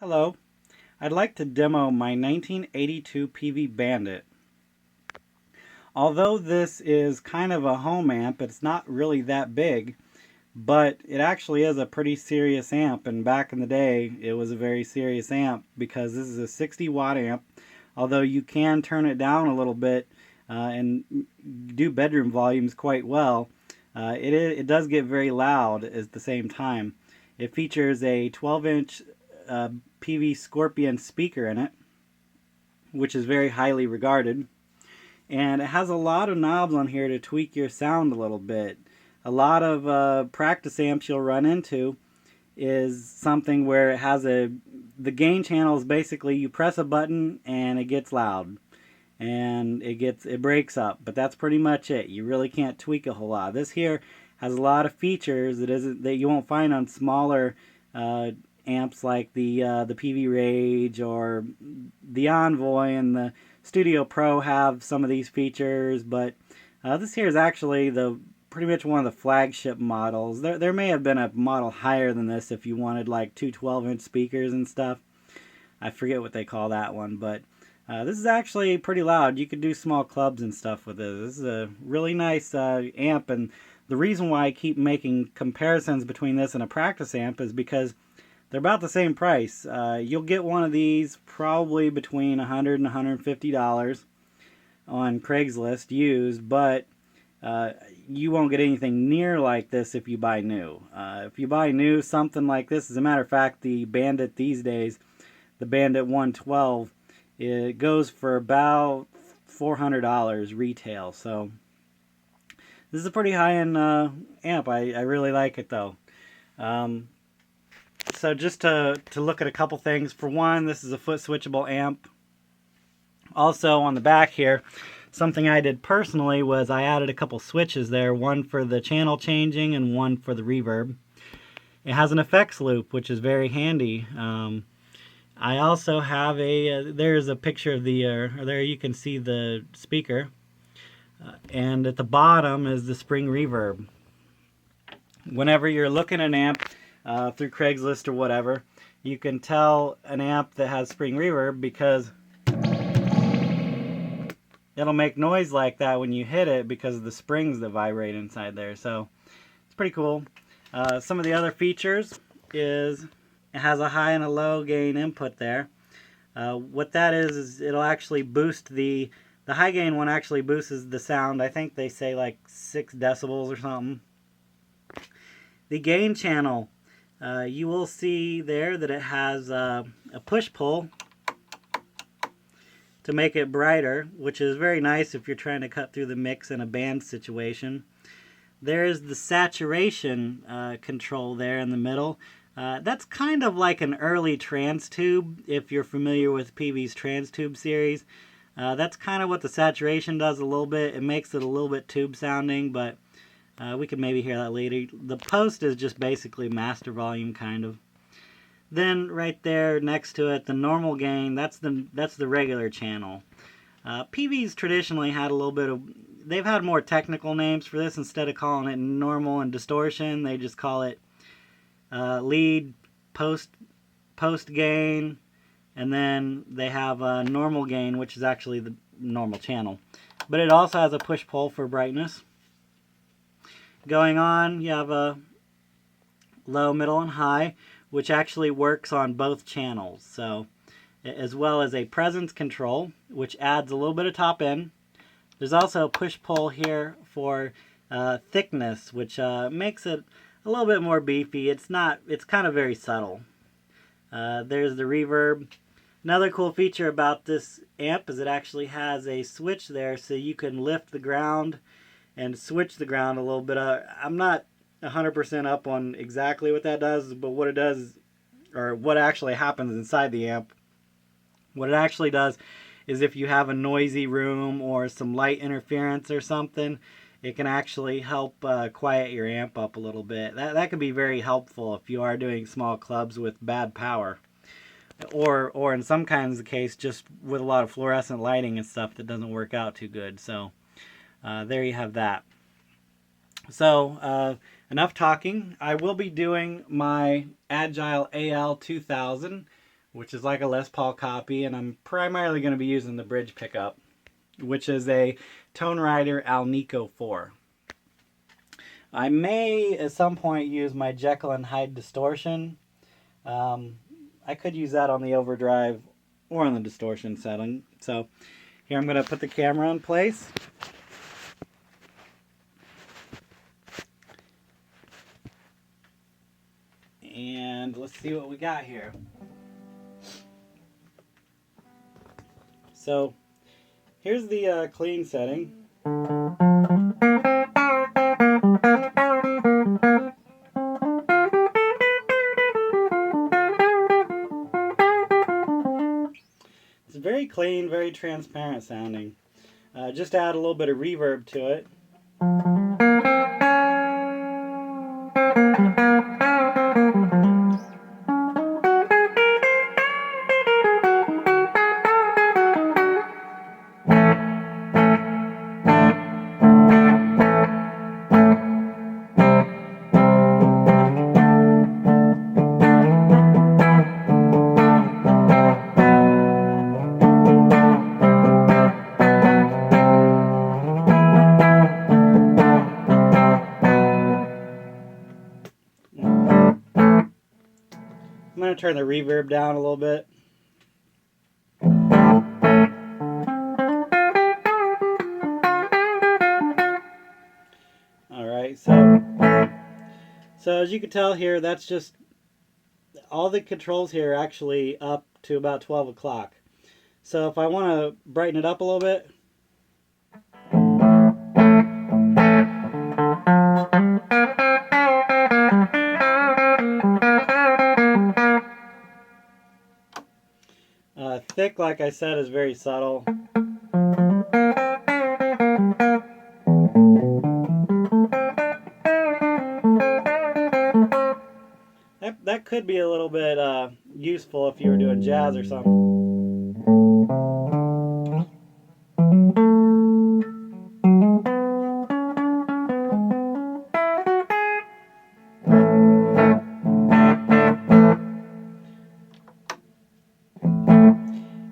Hello, I'd like to demo my 1982 Peavey Bandit. Although this is kind of a home amp, it's not really that big, but it actually is a pretty serious amp, and back in the day it was a very serious amp because this is a 60 watt amp, although you can turn it down a little bit and do bedroom volumes quite well. It does get very loud at the same time. It features a 12-inch Peavey Scorpion speaker in it, which is very highly regarded. And it has a lot of knobs on here to tweak your sound a little bit. A lot of practice amps you'll run into is something where it has the gain channel is basically you press a button and it gets loud and it breaks up, but that's pretty much it. You really can't tweak a whole lot. This here has a lot of features that you won't find on smaller amps like the Peavey Rage or the Envoy and the Studio Pro have some of these features, but this here is actually pretty much one of the flagship models. There may have been a model higher than this if you wanted like two 12-inch speakers and stuff. I forget what they call that one, but this is actually pretty loud. You could do small clubs and stuff with this. This is a really nice amp, and the reason why I keep making comparisons between this and a practice amp is because they're about the same price. You'll get one of these probably between $100 and $150 on Craigslist used, but you won't get anything near like this if you buy new. If you buy new, something like this, as a matter of fact, the Bandit these days, the Bandit 112, it goes for about $400 retail. So this is a pretty high-end amp. I really like it though. So just to look at a couple things. For one, this is a foot switchable amp. Also on the back here, something I did personally was I added a couple switches there, one for the channel changing and one for the reverb. It has an effects loop, which is very handy. I also have there's a picture of there you can see the speaker. And at the bottom is the spring reverb. Whenever you're looking at an amp through Craigslist or whatever, you can tell an amp that has spring reverb because it'll make noise like that when you hit it because of the springs that vibrate inside there. So it's pretty cool. Some of the other features is it has a high and a low gain input there. What that is it'll actually boost the high gain one actually boosts the sound. I think they say like 6 decibels or something. The gain channel, you will see there that it has a push-pull to make it brighter, which is very nice if you're trying to cut through the mix in a band situation. There's the saturation control there in the middle. That's kind of like an early trans tube, if you're familiar with Peavey's trans tube series. That's kind of what the saturation does a little bit. It makes it a little bit tube sounding, but we can maybe hear that later. The post is just basically master volume kind of. Then right there next to it, the normal gain, that's the regular channel. Peavey's traditionally had a little bit of, they've had more technical names for this. Instead of calling it normal and distortion, they just call it lead, post gain, and then they have a normal gain, which is actually the normal channel. But it also has a push-pull for brightness. Going on, you have a low, middle, and high, which actually works on both channels. So, as well as a presence control, which adds a little bit of top end. There's also a push-pull here for thickness, which makes it a little bit more beefy. It's kind of very subtle. There's the reverb. Another cool feature about this amp is it actually has a switch there, so you can lift the ground and switch the ground a little bit. I'm not 100% up on exactly what that does, but what it does, or what actually happens inside the amp, what it actually does is if you have a noisy room or some light interference or something, it can actually help quiet your amp up a little bit. That can be very helpful if you are doing small clubs with bad power. Or in some kinds of case, just with a lot of fluorescent lighting and stuff that doesn't work out too good. So there you have that. So enough talking. I will be doing my Agile AL 2000, which is like a Les Paul copy, and I'm primarily going to be using the bridge pickup, which is a Tone Rider Alnico 4. I may at some point use my Jekyll and Hyde distortion. I could use that on the overdrive or on the distortion setting. So here I'm going to put the camera in place. And let's see what we got here. So here's the clean setting. It's very clean, very transparent sounding. Just add a little bit of reverb to it. I'm going to turn the reverb down a little bit. Alright, so as you can tell here, that's just all the controls here are actually up to about 12 o'clock. So if I want to brighten it up a little bit, thick, like I said, is very subtle. That could be a little bit useful if you were doing jazz or something.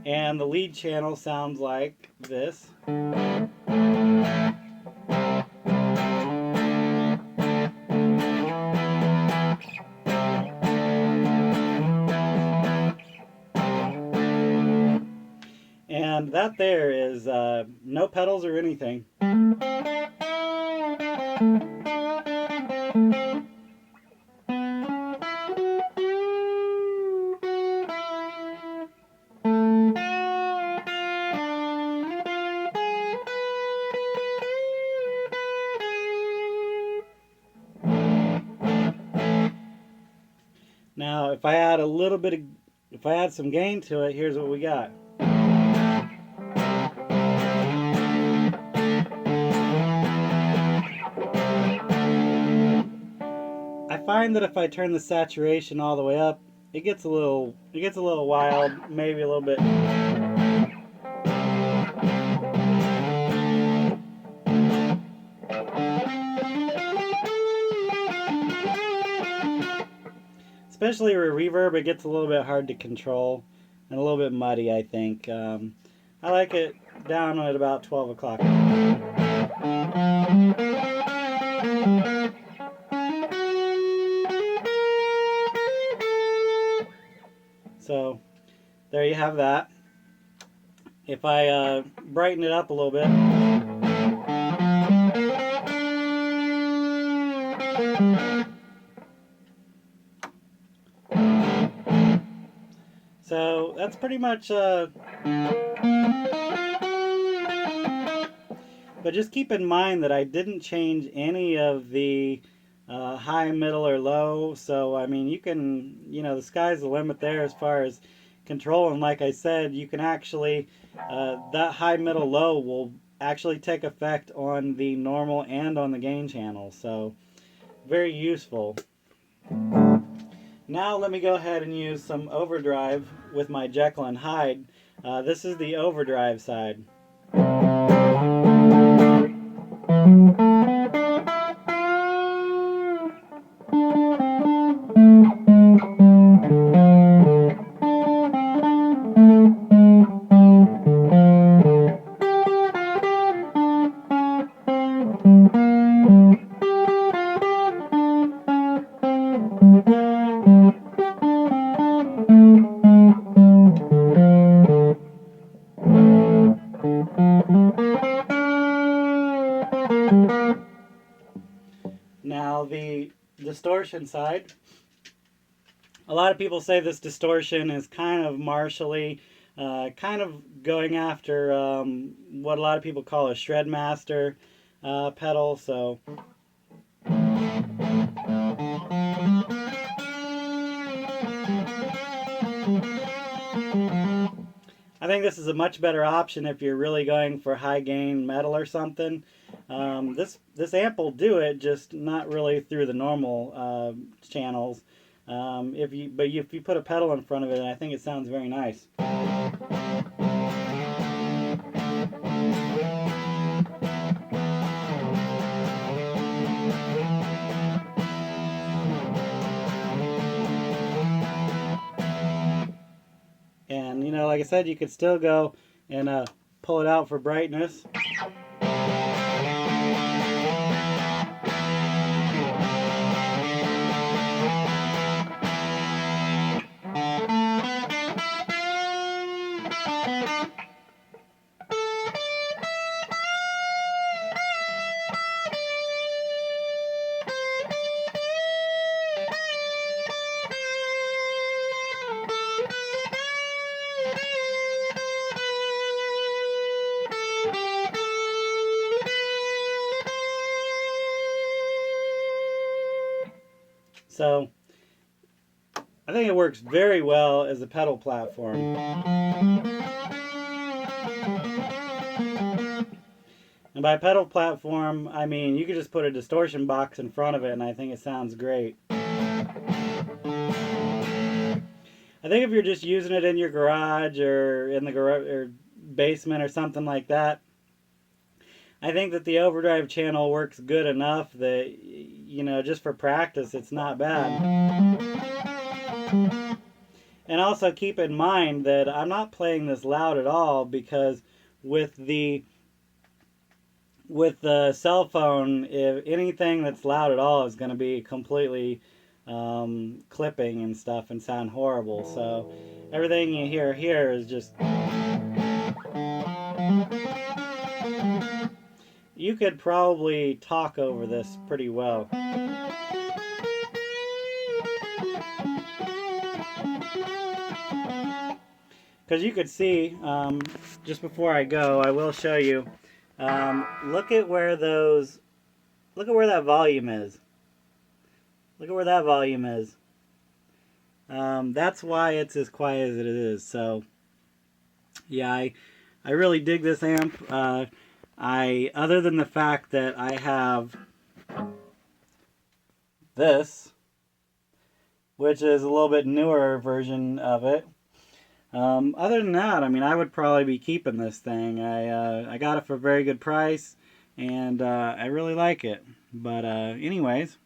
And the lead channel sounds like this. And that there is no pedals or anything. Now, if I add a little bit of, if I add some gain to it, here's what we got. I find that if I turn the saturation all the way up, it gets a little wild, maybe a little bit. Especially with reverb, it gets a little bit hard to control and a little bit muddy, I think. I like it down at about 12 o'clock. So there you have that. If I brighten it up a little bit, so that's pretty much but just keep in mind that I didn't change any of the high, middle, or low. So I mean, you can, the sky's the limit there as far as control. And like I said, you can actually that high, middle, low will actually take effect on the normal and on the gain channel. So very useful. Now let me go ahead and use some overdrive with my Jekyll and Hyde. This is the overdrive side. distortion side, a lot of people say this distortion is kind of martially, kind of going after what a lot of people call a shred master pedal. So I think this is a much better option if you're really going for high gain metal or something. This amp will do it, just not really through the normal channels. If you put a pedal in front of it, I think it sounds very nice. And you know, like I said, you could still go and pull it out for brightness. So I think it works very well as a pedal platform. And by pedal platform, I mean you could just put a distortion box in front of it and I think it sounds great. I think if you're just using it in your garage or in the garage or basement or something like that, I think that the overdrive channel works good enough that, you know, just for practice, it's not bad. And also keep in mind that I'm not playing this loud at all, because with the cell phone, if anything that's loud at all is going to be completely clipping and stuff and sound horrible. So everything you hear here is just... You could probably talk over this pretty well. Because you could see, just before I go, I will show you. Look at where that volume is. Look at where that volume is. That's why it's as quiet as it is. So, yeah, I really dig this amp. Other than the fact that I have this, which is a little bit newer version of it. Other than that, I mean, I would probably be keeping this thing. I got it for a very good price, and I really like it. But anyways,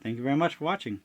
thank you very much for watching.